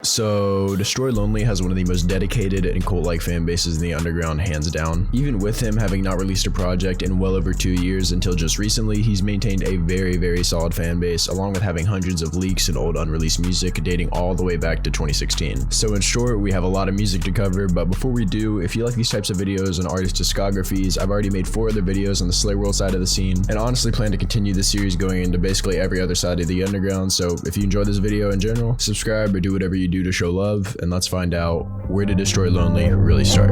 So, Destroy Lonely has one of the most dedicated and cult-like fan bases in the underground, hands down. Even with him having not released a project in well over 2 years until just recently, he's maintained a very solid fan base, along with having hundreds of leaks and old unreleased music dating all the way back to 2016. So in short, we have a lot of music to cover, but before we do, if you like these types of videos on artist discographies, I've already made 4 other videos on the Slay World side of the scene, and honestly plan to continue this series going into basically every other side of the underground. So if you enjoyed this video in general, subscribe or do whatever you do to show love, and let's find out, where did Destroy Lonely really start?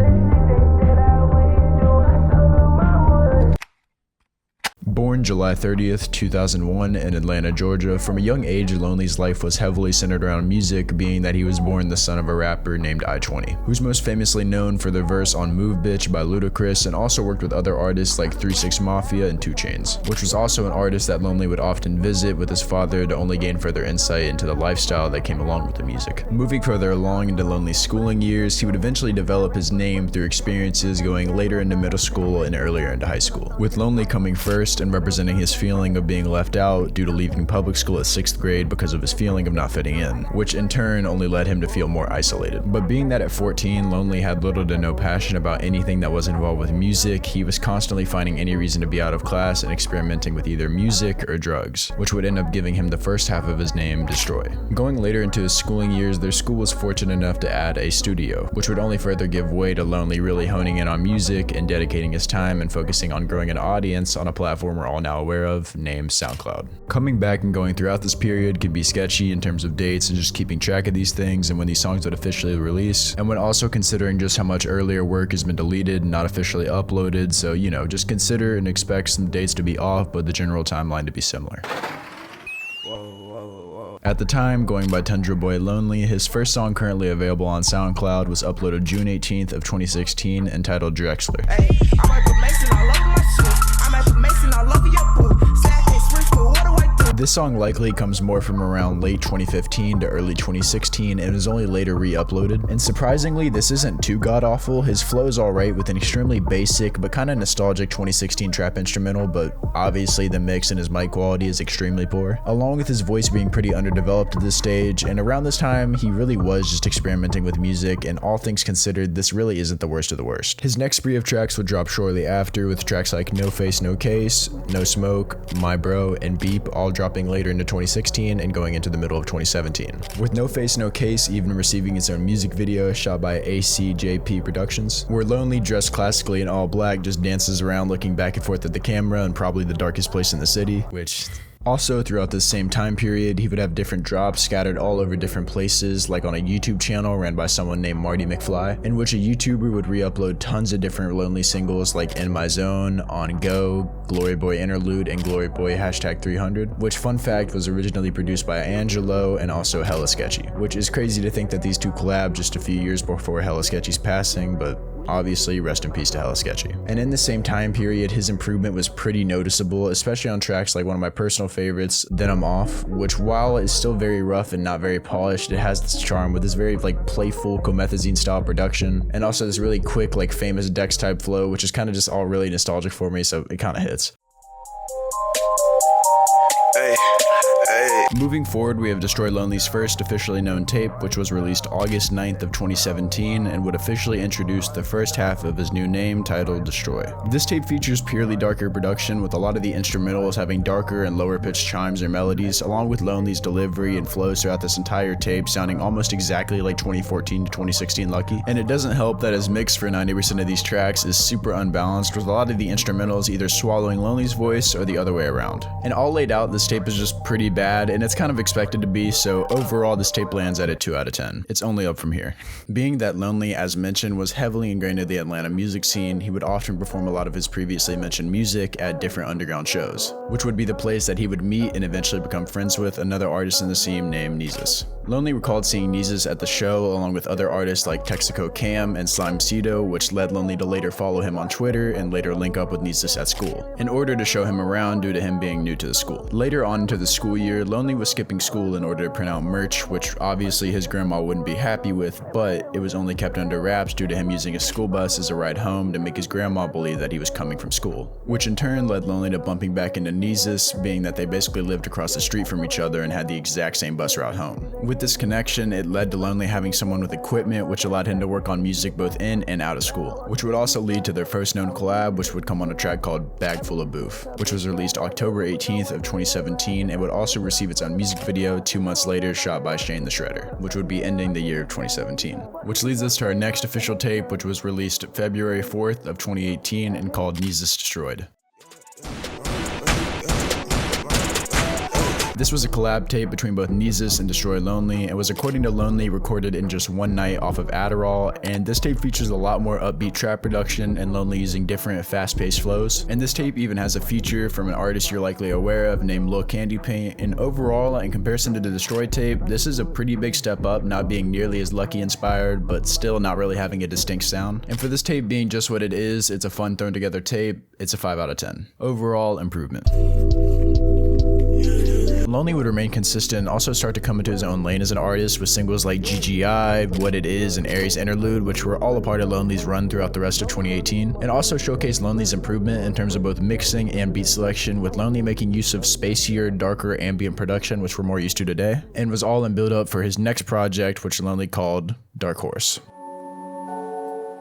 Born July 30th, 2001 in Atlanta, Georgia, from a young age, Lonely's life was heavily centered around music, being that he was born the son of a rapper named I-20, who's most famously known for the verse on Move Bitch by Ludacris, and also worked with other artists like 3 6 Mafia and 2 Chainz, which was also an artist that Lonely would often visit with his father to only gain further insight into the lifestyle that came along with the music. Moving further along into Lonely's schooling years, he would eventually develop his name through experiences going later into middle school and earlier into high school, with Lonely coming first and representing his feeling of being left out due to leaving public school at 6th grade because of his feeling of not fitting in, which in turn only led him to feel more isolated. But being that at 14, Lonely had little to no passion about anything that was involved with music, he was constantly finding any reason to be out of class and experimenting with either music or drugs, which would end up giving him the first half of his name, Destroy. Going later into his schooling years, their school was fortunate enough to add a studio, which would only further give way to Lonely really honing in on music and dedicating his time and focusing on growing an audience on a platform we're all now aware of, named SoundCloud. Coming back and going throughout this period could be sketchy in terms of dates and just keeping track of these things and when these songs would officially release, and when also considering just how much earlier work has been deleted and not officially uploaded, so you know, just consider and expect some dates to be off but the general timeline to be similar. At the time, going by Tundra Boy Lonely, his first song currently available on SoundCloud was uploaded June 18th of 2016 entitled Drexler. This song likely comes more from around late 2015 to early 2016 and was only later re-uploaded. And surprisingly, this isn't too god-awful. His flow is alright with an extremely basic but kinda nostalgic 2016 trap instrumental, but obviously the mix and his mic quality is extremely poor, along with his voice being pretty underdeveloped at this stage. And around this time, he really was just experimenting with music, and all things considered, this really isn't the worst of the worst. His next spree of tracks would drop shortly after, with tracks like No Face, No Case, No Smoke, My Bro, and Beep all dropping later into 2016 and going into the middle of 2017. With No Face, No Case even receiving its own music video shot by ACJP Productions, where Lonely, dressed classically in all black, just dances around looking back and forth at the camera in probably the darkest place in the city, which... Also, throughout this same time period, he would have different drops scattered all over different places, like on a YouTube channel ran by someone named Marty McFly, in which a YouTuber would re-upload tons of different Lonely singles like In My Zone, On Go, Glory Boy Interlude, and Glory Boy #300, which, fun fact, was originally produced by Angelo and also Hella Sketchy, which is crazy to think that these two collabed just a few years before Hella Sketchy's passing, but obviously, rest in peace to Hella Sketchy. And in the same time period, his improvement was pretty noticeable, especially on tracks like one of my personal favorites, Then I'm Off, which while is still very rough and not very polished, it has this charm with this very like playful Comethazine style production, and also this really quick like famous Dex type flow, which is kind of just all really nostalgic for me, so it kind of hits. Moving forward, we have Destroy Lonely's first officially known tape, which was released August 9th of 2017 and would officially introduce the first half of his new name titled Destroy. This tape features purely darker production, with a lot of the instrumentals having darker and lower pitched chimes or melodies, along with Lonely's delivery and flows throughout this entire tape sounding almost exactly like 2014 to 2016 Lucky. And it doesn't help that his mix for 90% of these tracks is super unbalanced, with a lot of the instrumentals either swallowing Lonely's voice or the other way around. And all laid out, this tape is just pretty bad, and it's kind of expected to be, so overall this tape lands at a 2 out of 10. It's only up from here. Being that Lonely, as mentioned, was heavily ingrained in the Atlanta music scene, he would often perform a lot of his previously mentioned music at different underground shows, which would be the place that he would meet and eventually become friends with another artist in the scene named Nezzus. Lonely recalled seeing Nezzus at the show along with other artists like Texaco Cam and Slime Cito, which led Lonely to later follow him on Twitter and later link up with Nezzus at school, in order to show him around due to him being new to the school. Later on into the school year, Lonely was skipping school in order to print out merch, which obviously his grandma wouldn't be happy with, but it was only kept under wraps due to him using a school bus as a ride home to make his grandma believe that he was coming from school, which in turn led Lonely to bumping back into Nezzus, being that they basically lived across the street from each other and had the exact same bus route home. With this connection, it led to Lonely having someone with equipment, which allowed him to work on music both in and out of school, which would also lead to their first known collab, which would come on a track called Bag Full of Boof, which was released October 18th of 2017 and would also receive its own music video 2 months later, shot by Shane the Shredder, which would be ending the year of 2017. Which leads us to our next official tape, which was released February 4th of 2018 and called Nezzus Destroyed. This was a collab tape between both Nezzus and Destroy Lonely, and was, according to Lonely, recorded in just one night off of Adderall, and this tape features a lot more upbeat trap production and Lonely using different fast-paced flows. And this tape even has a feature from an artist you're likely aware of named Lil Candy Paint, and overall, in comparison to the Destroy tape, this is a pretty big step up, not being nearly as Lucky inspired, but still not really having a distinct sound. And for this tape being just what it is, it's a fun thrown together tape, it's a 5 out of 10. Overall improvement. Lonely would remain consistent and also start to come into his own lane as an artist with singles like GGI, What It Is, and Aries Interlude, which were all a part of Lonely's run throughout the rest of 2018, and also showcased Lonely's improvement in terms of both mixing and beat selection, with Lonely making use of spacier, darker ambient production, which we're more used to today, and was all in build up for his next project, which Lonely called Dark Horse.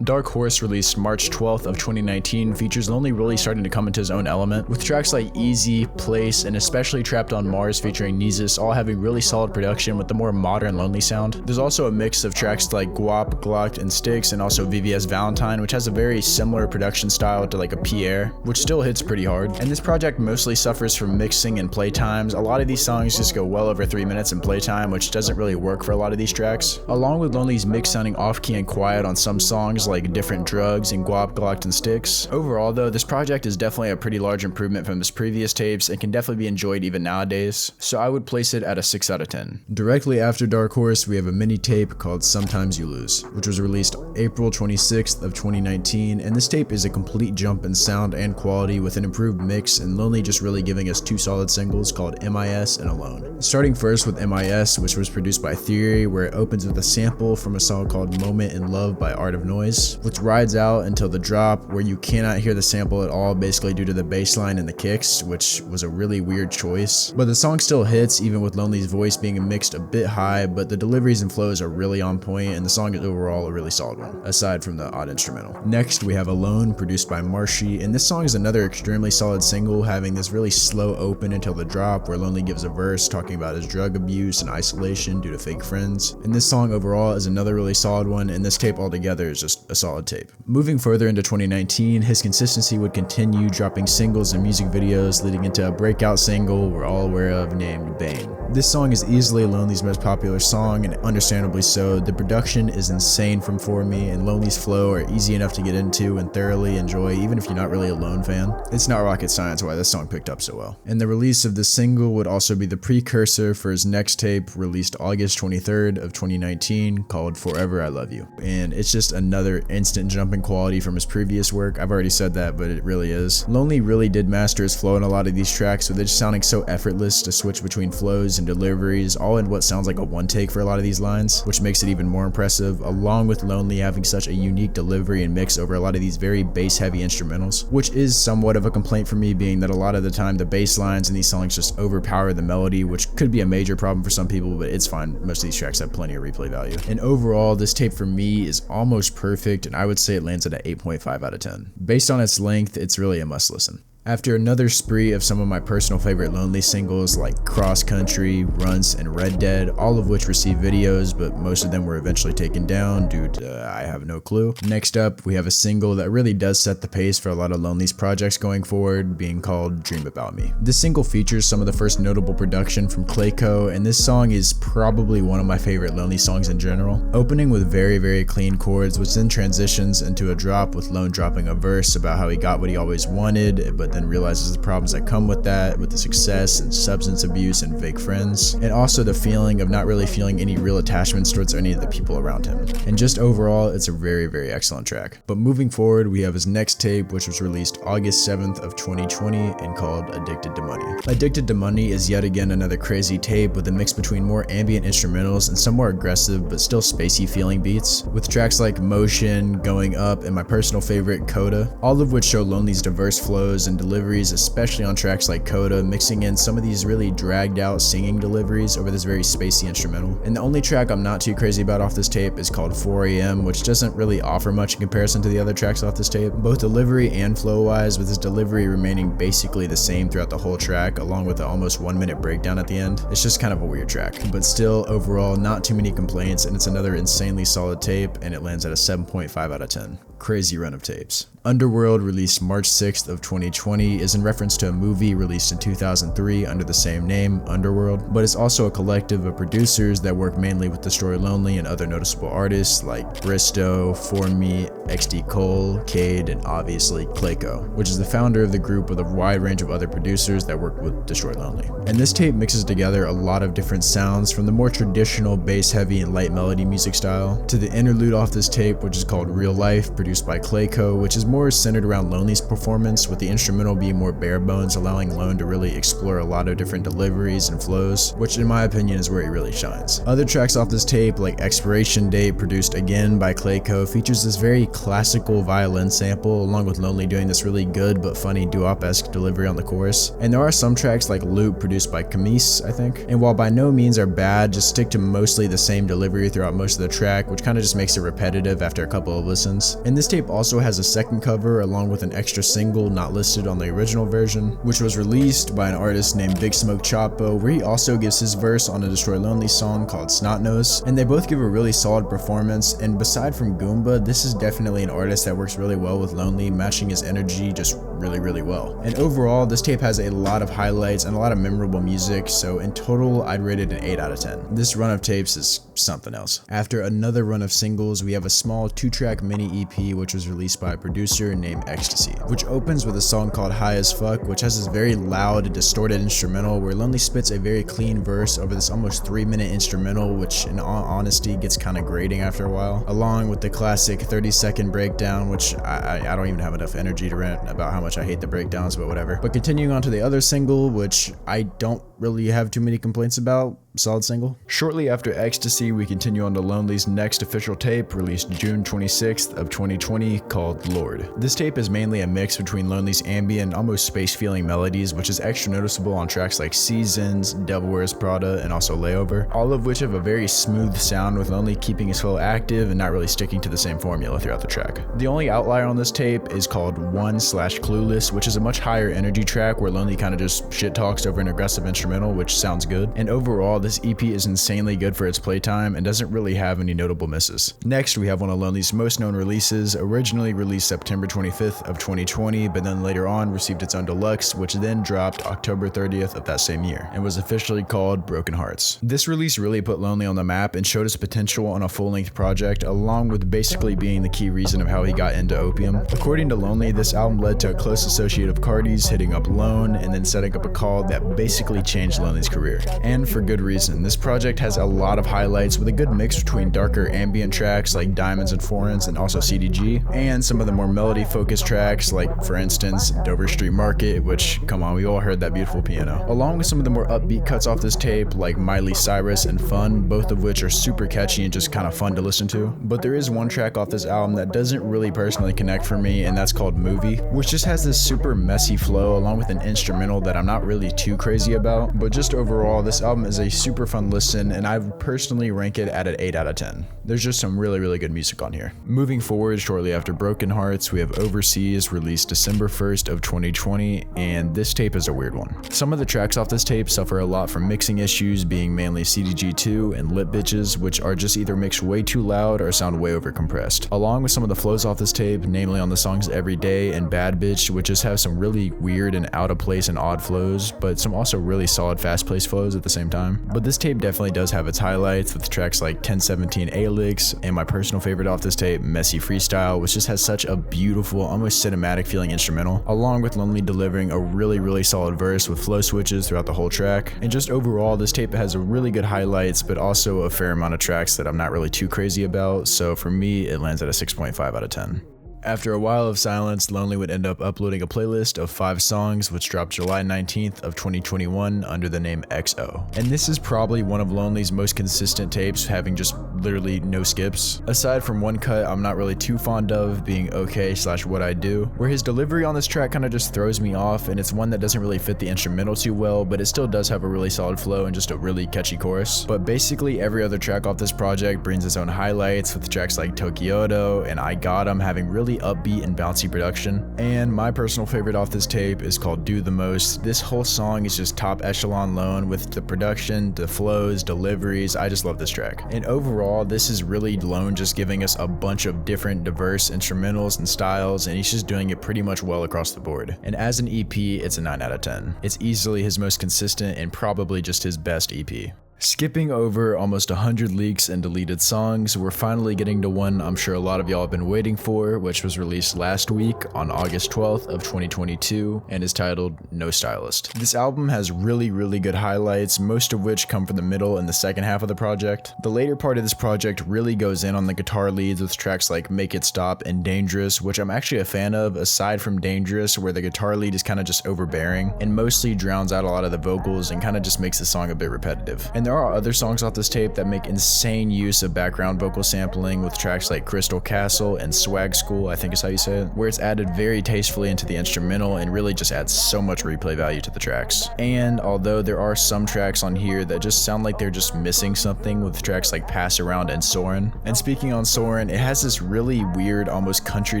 Dark Horse, released March 12th of 2019, features Lonely really starting to come into his own element, with tracks like Easy, Place, and especially Trapped on Mars featuring Nezzus all having really solid production with the more modern Lonely sound. There's also a mix of tracks like Guap, Glocked, and Sticks, and also VVS Valentine, which has a very similar production style to like a Pierre, which still hits pretty hard. And this project mostly suffers from mixing and playtimes. A lot of these songs just go well over 3 minutes in playtime, which doesn't really work for a lot of these tracks. Along with Lonely's mix sounding off-key and quiet on some songs like Different Drugs and Guap, Glocked, and Sticks. Overall though, this project is definitely a pretty large improvement from his previous tapes and can definitely be enjoyed even nowadays, so I would place it at a 6 out of 10. Directly after Dark Horse, we have a mini tape called Sometimes You Lose, which was released April 26th of 2019, and this tape is a complete jump in sound and quality with an improved mix, and Lonely just really giving us 2 solid singles called MIS and Alone. Starting first with MIS, which was produced by Theory, where it opens with a sample from a song called Moment in Love by Art of Noise, which rides out until the drop, where you cannot hear the sample at all, basically due to the bass line and the kicks, which was a really weird choice. But the song still hits, even with Lonely's voice being mixed a bit high, but the deliveries and flows are really on point, and the song is overall a really solid one, aside from the odd instrumental. Next, we have Alone, produced by Marshy, and this song is another extremely solid single, having this really slow open until the drop, where Lonely gives a verse talking about his drug abuse and isolation due to fake friends. And this song overall is another really solid one, and this tape altogether is just a solid tape. Moving further into 2019, his consistency would continue, dropping singles and music videos, leading into a breakout single we're all aware of named Bane. This song is easily Lonely's most popular song, and understandably so. The production is insane from For Me, and Lonely's flow are easy enough to get into and thoroughly enjoy, even if you're not really a Lone fan. It's not rocket science why this song picked up so well. And the release of this single would also be the precursor for his next tape, released August 23rd of 2019, called Forever I Love You. And it's just another instant jump in quality from his previous work. I've already said that, but it really is. Lonely really did master his flow in a lot of these tracks, with it just sounding so effortless to switch between flows and deliveries, all in what sounds like a one take for a lot of these lines, which makes it even more impressive, along with Lonely having such a unique delivery and mix over a lot of these very bass heavy instrumentals, which is somewhat of a complaint for me, being that a lot of the time the bass lines in these songs just overpower the melody, which could be a major problem for some people, but it's fine. Most of these tracks have plenty of replay value. And overall, this tape for me is almost perfect, and I would say it lands at an 8.5 out of 10. Based on its length, it's really a must listen. After another spree of some of my personal favorite Lonely singles like Cross Country, Runts, and Red Dead, all of which received videos, but most of them were eventually taken down due to I have no clue. Next up, we have a single that really does set the pace for a lot of Lonely's projects going forward, being called Dream About Me. This single features some of the first notable production from Clayco, and this song is probably one of my favorite Lonely songs in general. Opening with very clean chords, which then transitions into a drop with Lone dropping a verse about how he got what he always wanted, but but then realizes the problems that come with that, with the success and substance abuse and fake friends, and also the feeling of not really feeling any real attachments towards any of the people around him. And just overall, it's a very, very excellent track. But moving forward, we have his next tape, which was released August 7th of 2020 and called Addicted to Money. Addicted to Money is yet again another crazy tape with a mix between more ambient instrumentals and some more aggressive but still spacey feeling beats, with tracks like Motion, Going Up, and my personal favorite, Coda, all of which show Lonely's diverse flows and deliveries, especially on tracks like Coda, mixing in some of these really dragged out singing deliveries over this very spacey instrumental. And the only track I'm not too crazy about off this tape is called 4 AM, which doesn't really offer much in comparison to the other tracks off this tape, both delivery and flow wise, with his delivery remaining basically the same throughout the whole track, along with the almost 1 minute breakdown at the end. It's just kind of a weird track, but still overall not too many complaints, and it's another insanely solid tape, and it lands at a 7.5 out of 10. Crazy run of tapes. Underworld, released March 6th of 2020, is in reference to a movie released in 2003 under the same name, Underworld, but it's also a collective of producers that work mainly with Destroy Lonely and other noticeable artists like Bristow, For Me, XD Cole, Cade, and obviously Clayco, which is the founder of the group with a wide range of other producers that work with Destroy Lonely. And this tape mixes together a lot of different sounds, from the more traditional bass heavy and light melody music style to the interlude off this tape, which is called Real Life, produced by Clayco, which is more centered around Lonely's performance, with the instrumental being more bare bones, allowing Lone to really explore a lot of different deliveries and flows, which in my opinion is where he really shines. Other tracks off this tape, like Expiration Date, produced again by Clayco, features this very classical violin sample, along with Lonely doing this really good but funny doo-wop-esque delivery on the chorus. And there are some tracks like Loop, produced by Camise, I think, and while by no means are bad, just stick to mostly the same delivery throughout most of the track, which kind of just makes it repetitive after a couple of listens. And this tape also has a second cover along with an extra single not listed on the original version, which was released by an artist named Big Smoke Chapo, where he also gives his verse on a Destroy Lonely song called Snot Nose, and they both give a really solid performance. And beside from Goomba, this is definitely an artist that works really well with Lonely, matching his energy just really well. And overall, this tape has a lot of highlights and a lot of memorable music, so in total I'd rate it an 8 out of 10. This run of tapes is something else. After another run of singles, we have a small 2-track mini EP which was released by a producer named Ecstasy, which opens with a song called High as Fuck, which has this very loud, distorted instrumental where Lonely spits a very clean verse over this almost 3-minute instrumental, which in all honesty gets kind of grating after a while, along with the classic 30-second breakdown, which I don't even have enough energy to rant about how much I hate the breakdowns, but whatever. But continuing on to the other single, which I don't really have too many complaints about, solid single. Shortly after Ecstasy, we continue on to Lonely's next official tape, released June 26th of 2020, called Lord. This tape is mainly a mix between Lonely's ambient, almost space-feeling melodies, which is extra noticeable on tracks like Seasons, Devil Wears Prada, and also Layover, all of which have a very smooth sound, with Lonely keeping his flow active and not really sticking to the same formula throughout the track. The only outlier on this tape is called 1/Clueless, which is a much higher energy track where Lonely kind of just shit talks over an aggressive instrumental, which sounds good. And overall, this EP is insanely good for its playtime and doesn't really have any notable misses. Next, we have one of Lonely's most known releases, originally released September 25th of 2020, but then later on received its own deluxe, which then dropped October 30th of that same year, and was officially called Broken Hearts. This release really put Lonely on the map and showed his potential on a full-length project, along with basically being the key reason of how he got into Opium. According to Lonely, this album led to a close associate of Carti's hitting up Lone and then setting up a call that basically changed Lonely's career, and for good reason. This project has a lot of highlights, with a good mix between darker ambient tracks like Diamonds and Foreigns and also CDG, and some of the more melody focused tracks like, for instance, Dover Street Market, which, come on, we all heard that beautiful piano, along with some of the more upbeat cuts off this tape like Miley Cyrus and Fun, both of which are super catchy and just kind of fun to listen to. But there is one track off this album that doesn't really personally connect for me, and that's called Movie, which just has this super messy flow along with an instrumental that I'm not really too crazy about. But just overall, this album is a super fun listen, and I would personally rank it at an 8 out of 10. There's just some really good music on here. Moving forward, shortly after Broken Hearts, we have Overseas, released December 1st of 2020, and this tape is a weird one. Some of the tracks off this tape suffer a lot from mixing issues, being mainly CDG2 and Lip Bitches, which are just either mixed way too loud or sound way overcompressed, along with some of the flows off this tape, namely on the songs Every Day and Bad Bitch, which just have some really weird and out of place and odd flows, but some also really solid fast-paced flows at the same time. But this tape definitely does have its highlights with tracks like 1017 Alix and my personal favorite off this tape, Messy Freestyle, which just has such a beautiful, almost cinematic feeling instrumental, along with Lonely delivering a really solid verse with flow switches throughout the whole track. And just overall, this tape has a really good highlights, but also a fair amount of tracks that I'm not really too crazy about, so for me, it lands at a 6.5 out of 10. After a while of silence, Lonely would end up uploading a playlist of 5 songs, which dropped July 19th of 2021 under the name XO. And this is probably one of Lonely's most consistent tapes, having just literally no skips. Aside from one cut I'm not really too fond of, being OK/What I Do, where his delivery on this track kind of just throws me off, and it's one that doesn't really fit the instrumental too well, but it still does have a really solid flow and just a really catchy chorus. But basically every other track off this project brings its own highlights, with tracks like Tokyoto and I Got 'Em having really upbeat and bouncy production. And my personal favorite off this tape is called Do the Most. This whole song is just top echelon lone with the production, the flows, deliveries. I just love this track. And overall, this is really Lone just giving us a bunch of different diverse instrumentals and styles, and he's just doing it pretty much well across the board. And as an EP, it's a 9 out of 10. It's easily his most consistent and probably just his best EP. Skipping over almost 100 leaks and deleted songs, we're finally getting to one I'm sure a lot of y'all have been waiting for, which was released last week on August 12th of 2022 and is titled No Stylist. This album has really good highlights, most of which come from the middle and the second half of the project. The later part of this project really goes in on the guitar leads with tracks like Make It Stop and Dangerous, which I'm actually a fan of, aside from Dangerous, where the guitar lead is kind of just overbearing and mostly drowns out a lot of the vocals and kind of just makes the song a bit repetitive. And there are other songs off this tape that make insane use of background vocal sampling with tracks like Crystal Castle and Swag School, I think is how you say it, where it's added very tastefully into the instrumental and really just adds so much replay value to the tracks. And although there are some tracks on here that just sound like they're just missing something, with tracks like Pass Around and Soarin'. And speaking on Soarin', it has this really weird, almost country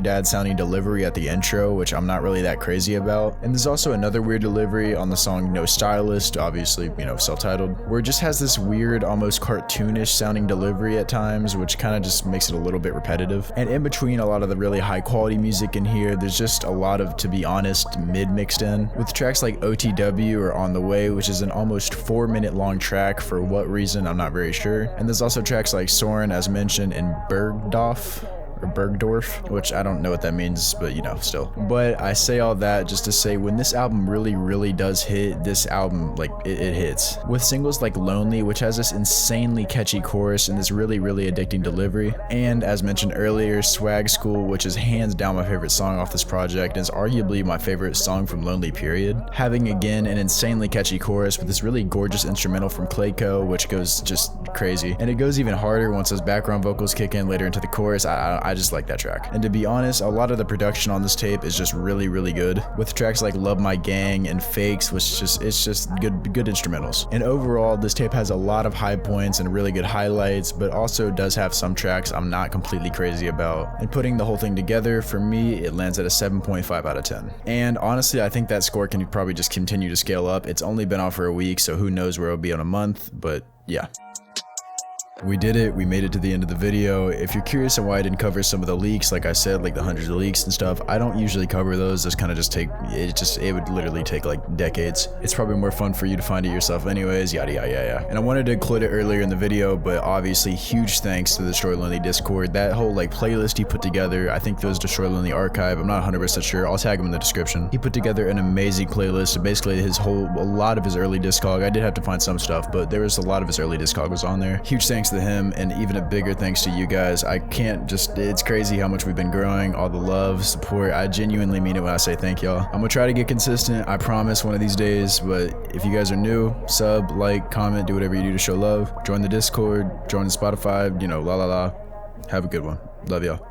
dad sounding delivery at the intro, which I'm not really that crazy about. And there's also another weird delivery on the song No Stylist, obviously, self-titled, where it just has this weird, almost cartoonish sounding delivery at times, which kind of just makes it a little bit repetitive. And in between a lot of the really high quality music in here, there's just a lot of, to be honest, mid mixed in, with tracks like OTW or On the Way, which is an almost 4-minute long track. For what reason, I'm not very sure. And there's also tracks like Soarin', as mentioned, and Bergdorf, which I don't know what that means, but still. But I say all that just to say, when this album really does hit, this album, it hits. With singles like Lonely, which has this insanely catchy chorus and this really addicting delivery. And as mentioned earlier, Swag School, which is hands down my favorite song off this project, and is arguably my favorite song from Lonely period. Having again an insanely catchy chorus with this really gorgeous instrumental from Clayco, which goes just crazy. And it goes even harder once those background vocals kick in later into the chorus. I just like that track. And to be honest, a lot of the production on this tape is just really good, with tracks like Love My Gang and Fakes, which it's just good instrumentals. And overall, this tape has a lot of high points and really good highlights, but also does have some tracks I'm not completely crazy about. And putting the whole thing together, for me, it lands at a 7.5 out of 10. And honestly, I think that score can probably just continue to scale up. It's only been out for a week, so who knows where it'll be in a month, but yeah. We did it. We made it to the end of the video. If you're curious on why I didn't cover some of the leaks, like I said, like the hundreds of leaks and stuff, I don't usually cover those. Those kind of just it would literally take like decades. It's probably more fun for you to find it yourself anyways, yada. And I wanted to include it earlier in the video, but obviously huge thanks to the DestroyNezzus Discord. That whole playlist he put together, I think it was DestroyNezzus Archive, I'm not 100% sure, I'll tag him in the description. He put together an amazing playlist, basically a lot of his early discog. I did have to find some stuff, but there was a lot of his early discog was on there. Huge thanks to him, and even a bigger thanks to you guys. It's crazy how much we've been growing, all the love, support. I genuinely mean it when I say thank y'all. I'm gonna try to get consistent, I promise, one of these days, but if you guys are new, sub, like, comment, do whatever you do to show love. Join the Discord, join the Spotify, la. Have a good one. Love y'all.